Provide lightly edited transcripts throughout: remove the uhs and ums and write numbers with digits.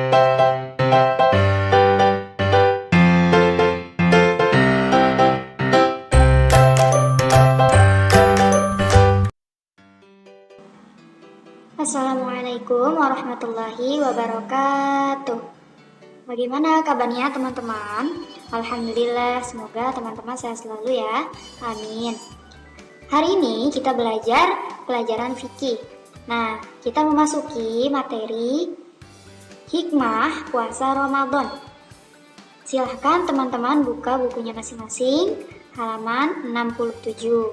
Assalamualaikum warahmatullahi wabarakatuh. Bagaimana kabarnya teman-teman? Alhamdulillah, semoga teman-teman sehat selalu ya. Amin. Hari ini kita belajar pelajaran fikih. Nah, kita memasuki materi hikmah puasa Ramadan. Silahkan teman-teman buka bukunya masing-masing, halaman 67,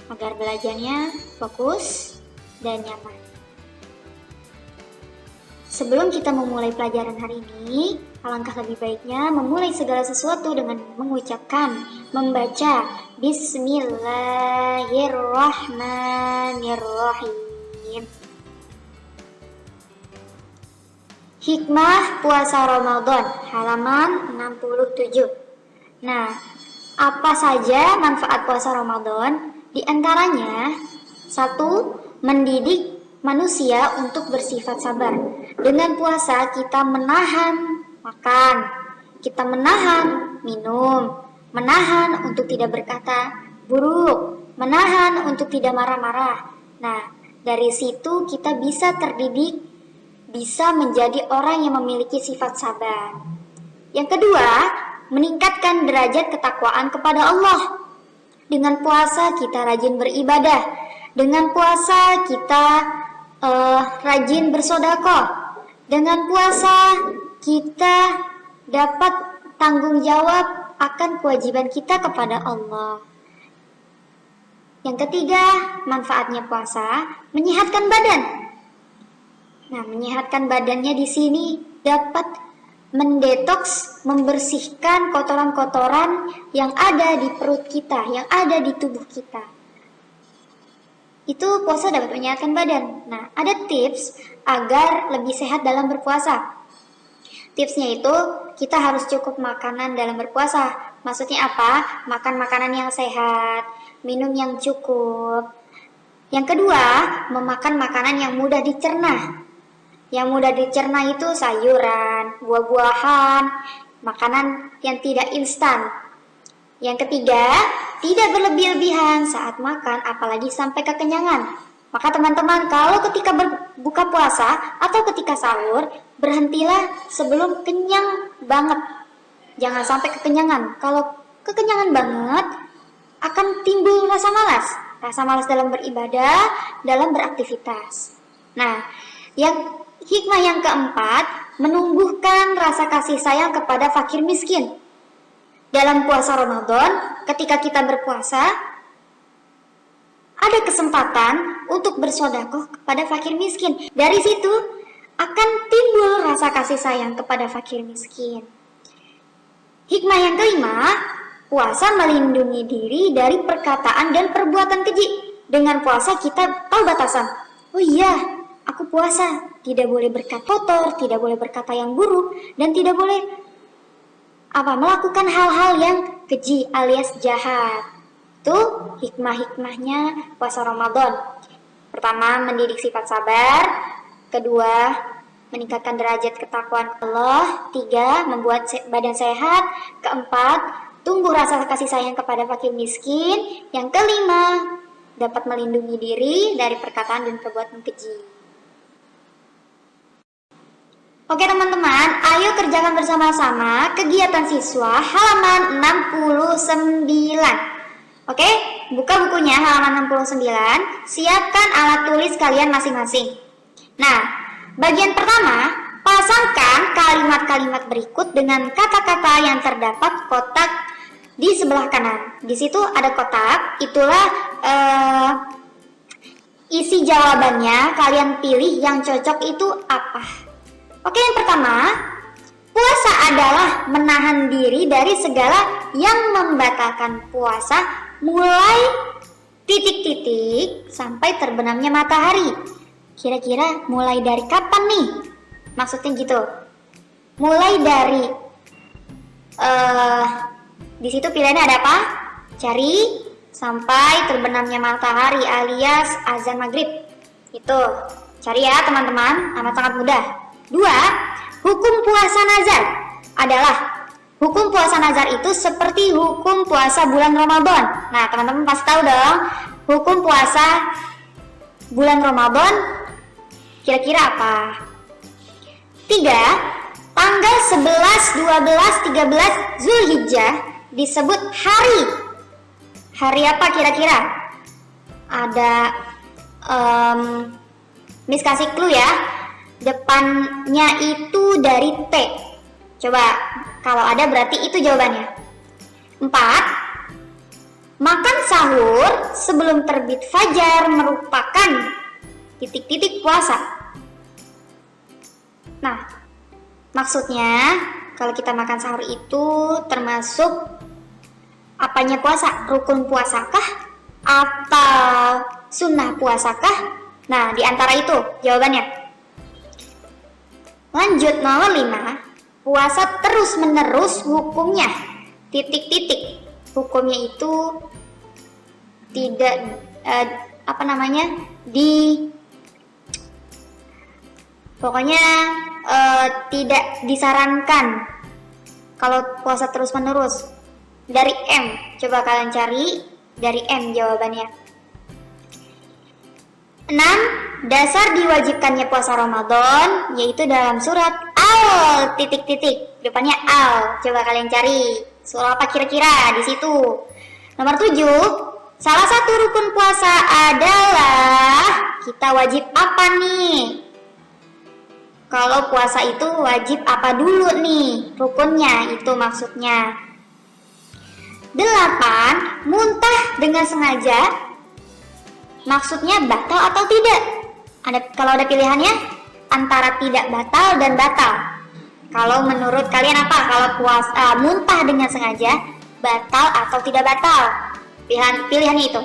agar belajarnya fokus dan nyaman. Sebelum kita memulai pelajaran hari ini, alangkah lebih baiknya memulai segala sesuatu dengan membaca Bismillahirrahmanirrahim. Hikmah puasa Ramadan, halaman 67. Nah, apa saja manfaat puasa Ramadan? Di antaranya, 1. Mendidik manusia untuk bersifat sabar. Dengan puasa kita menahan makan, kita menahan minum, menahan untuk tidak berkata buruk, menahan untuk tidak marah-marah. Nah, dari situ kita bisa terdidik, bisa menjadi orang yang memiliki sifat sabar. Yang kedua, meningkatkan derajat ketakwaan kepada Allah. Dengan puasa kita rajin beribadah. Dengan puasa kita rajin bersedekah. Dengan puasa kita dapat tanggung jawab akan kewajiban kita kepada Allah. Yang ketiga, manfaatnya puasa menyehatkan badan. Nah, menyehatkan badannya di sini dapat mendetoks, membersihkan kotoran-kotoran yang ada di perut kita, yang ada di tubuh kita. Itu puasa dapat menyehatkan badan. Nah, ada tips agar lebih sehat dalam berpuasa. Tipsnya itu, kita harus cukup makanan dalam berpuasa. Maksudnya apa? Makan makanan yang sehat, minum yang cukup. Yang kedua, memakan makanan yang mudah dicerna. Yang mudah dicerna itu sayuran, buah-buahan, makanan yang tidak instan. Yang ketiga, tidak berlebih-lebihan saat makan, apalagi sampai kekenyangan. Maka teman-teman, kalau ketika berbuka puasa atau ketika sahur, berhentilah sebelum kenyang banget. Jangan sampai kekenyangan. Kalau kekenyangan banget, akan timbul rasa malas. Rasa malas dalam beribadah, dalam beraktivitas. Nah, hikmah yang keempat, menumbuhkan rasa kasih sayang kepada fakir miskin. Dalam puasa Ramadan, ketika kita berpuasa, ada kesempatan untuk bersedekah kepada fakir miskin. Dari situ akan timbul rasa kasih sayang kepada fakir miskin. Hikmah yang kelima, puasa melindungi diri dari perkataan dan perbuatan keji. Dengan puasa kita tahu batasan. Oh iya, aku puasa, tidak boleh berkata kotor, tidak boleh berkata yang buruk, dan tidak boleh melakukan hal-hal yang keji alias jahat. Itu hikmah-hikmahnya puasa Ramadan. Pertama, mendidik sifat sabar. Kedua, meningkatkan derajat ketakwaan Allah. 3, membuat badan sehat. Keempat, tumbuh rasa kasih sayang kepada fakir miskin. Yang kelima, dapat melindungi diri dari perkataan dan perbuatan keji. Oke teman-teman, ayo kerjakan bersama-sama kegiatan siswa halaman 69. Oke, buka bukunya halaman 69, siapkan alat tulis kalian masing-masing. Nah, bagian pertama, pasangkan kalimat-kalimat berikut dengan kata-kata yang terdapat kotak di sebelah kanan. Di situ ada kotak, itulah isi jawabannya, kalian pilih yang cocok itu apa. Oke, yang pertama, puasa adalah menahan diri dari segala yang membatalkan puasa mulai titik-titik sampai terbenamnya matahari. Kira-kira mulai dari kapan nih? Maksudnya gitu. Mulai dari di situ pilihannya ada apa? Cari sampai terbenamnya matahari alias azan maghrib. Itu. Cari ya teman-teman, amat sangat mudah. 2. hukum puasa nazar adalah hukum puasa nazar itu seperti hukum puasa bulan Ramadan. Nah, teman-teman pasti tahu dong hukum puasa bulan Ramadan kira-kira apa? 3. Tanggal 11, 12, 13 Zulhijjah disebut hari. Hari apa kira-kira? Ada Miss kasih clue ya. Depannya itu dari T. Coba kalau ada berarti itu jawabannya. 4. Makan sahur sebelum terbit fajar merupakan titik-titik puasa. Nah, maksudnya kalau kita makan sahur itu termasuk apanya puasa? Rukun puasakah? Atau sunnah puasakah? Nah, di antara itu jawabannya. Lanjut nomor 5. Puasa terus menerus hukumnya titik-titik. Hukumnya itu tidak tidak disarankan kalau puasa terus menerus. Dari M, coba kalian cari dari M jawabannya. 6. Dasar diwajibkannya puasa Ramadan yaitu dalam surat Al titik-titik. Depannya Al. Coba kalian cari. Surah apa kira-kira di situ? Nomor 7. Salah satu rukun puasa adalah kita wajib apa nih? Kalau puasa itu wajib apa dulu nih? Rukunnya itu maksudnya. 8. Muntah dengan sengaja maksudnya batal atau tidak? Kalau ada pilihannya antara tidak batal dan batal. Kalau menurut kalian apa? Kalau muntah dengan sengaja batal atau tidak batal? Pilihannya itu.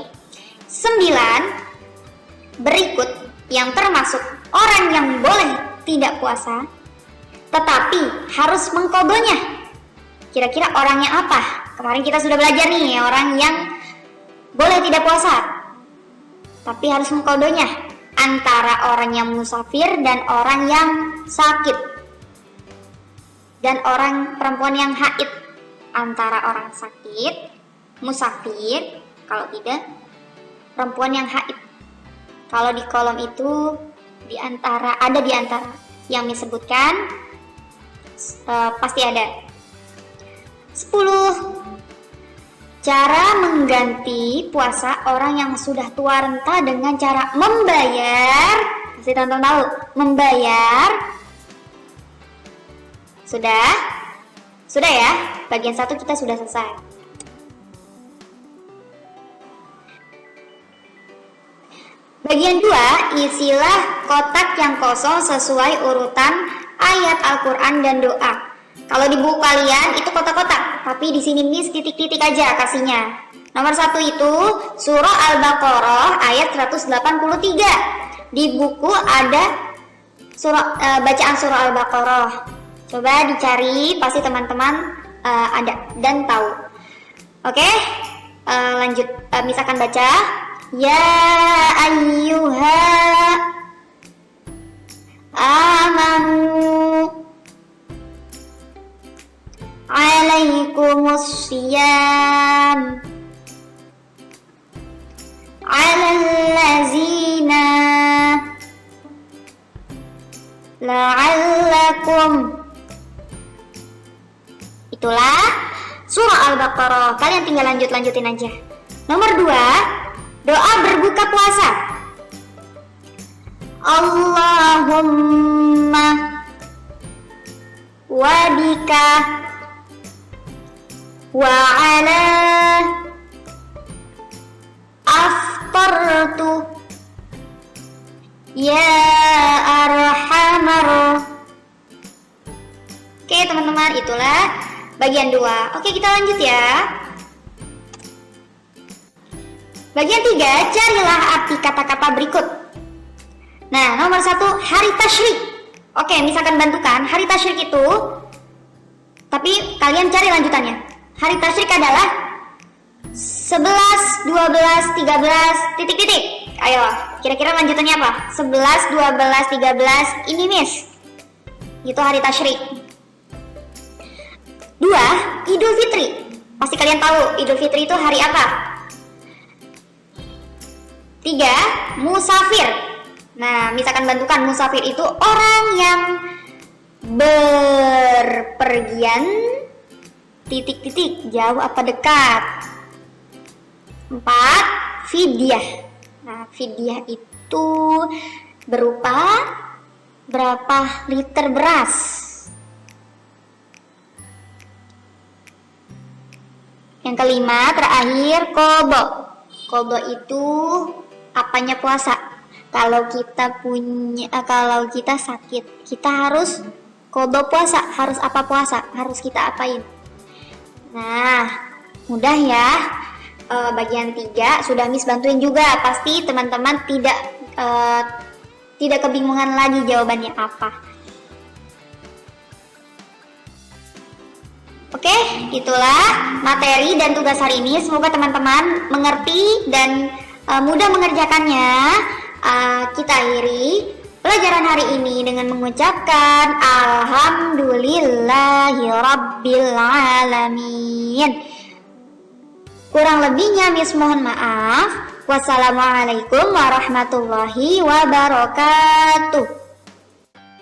9. Berikut yang termasuk orang yang boleh tidak puasa tetapi harus mengqadhonya. Kira-kira orangnya apa? Kemarin kita sudah belajar nih orang yang boleh tidak puasa tapi harus mengqadhonya, antara orang yang musafir dan orang yang sakit dan orang perempuan yang haid. Antara orang sakit, musafir, kalau tidak perempuan yang haid. Kalau di kolom itu ada di antara yang disebutkan pasti ada. 10. Cara mengganti puasa orang yang sudah tua renta dengan cara membayar. Pasti tonton tahu, membayar. Sudah? Sudah ya? Bagian 1 kita sudah selesai. Bagian 2, isilah kotak yang kosong sesuai urutan ayat Al-Quran dan doa. Kalau di buku kalian itu kotak-kotak, tapi di sini Miss titik-titik aja kasihnya. Nomor 1 itu surah Al-Baqarah ayat 183. Di buku ada bacaan surah Al-Baqarah. Coba dicari, pasti teman-teman ada dan tahu. Oke, lanjut. Misalkan baca, ya ayyuha amanu alaikumus siyam alal lazina la'allakum. Itulah surah Al-Baqarah. Kalian tinggal lanjutin aja. Nomor 2, doa berbuka puasa. Allahumma wa bika wa ala aftartu ya arhamar. Oke teman-teman, itulah bagian 2. Oke, kita lanjut ya. Bagian 3, carilah arti kata-kata berikut. Nah, nomor 1, hari tasyrik. Oke, misalkan bantukan hari tasyrik itu, tapi kalian cari lanjutannya. Hari tasyrik adalah 11, 12, 13, titik-titik. Ayo, kira-kira lanjutannya apa? 11, 12, 13, ini Miss. itu hari tasyrik. 2. Idul Fitri. Pasti kalian tahu Idul Fitri itu hari apa? 3. Musafir. Nah, misalkan bantukan, musafir itu orang yang berpergian titik-titik, jauh apa dekat. 4. Fidyah. Nah, fidyah itu berupa berapa liter beras? Yang kelima, terakhir, qadha. Qadha itu apanya puasa? Kalau kita sakit, kita harus qadha puasa. Harus apa puasa? Harus kita apain? Nah, mudah ya. Bagian 3 sudah Miss bantuin juga. Pasti teman-teman tidak kebingungan lagi jawabannya apa. Oke, itulah materi dan tugas hari ini. Semoga teman-teman mengerti dan mudah mengerjakannya. Kita akhiri pelajaran hari ini dengan mengucapkan Alhamdulillahirabbil alamin. Kurang lebihnya Miss mohon maaf. Wassalamualaikum warahmatullahi wabarakatuh.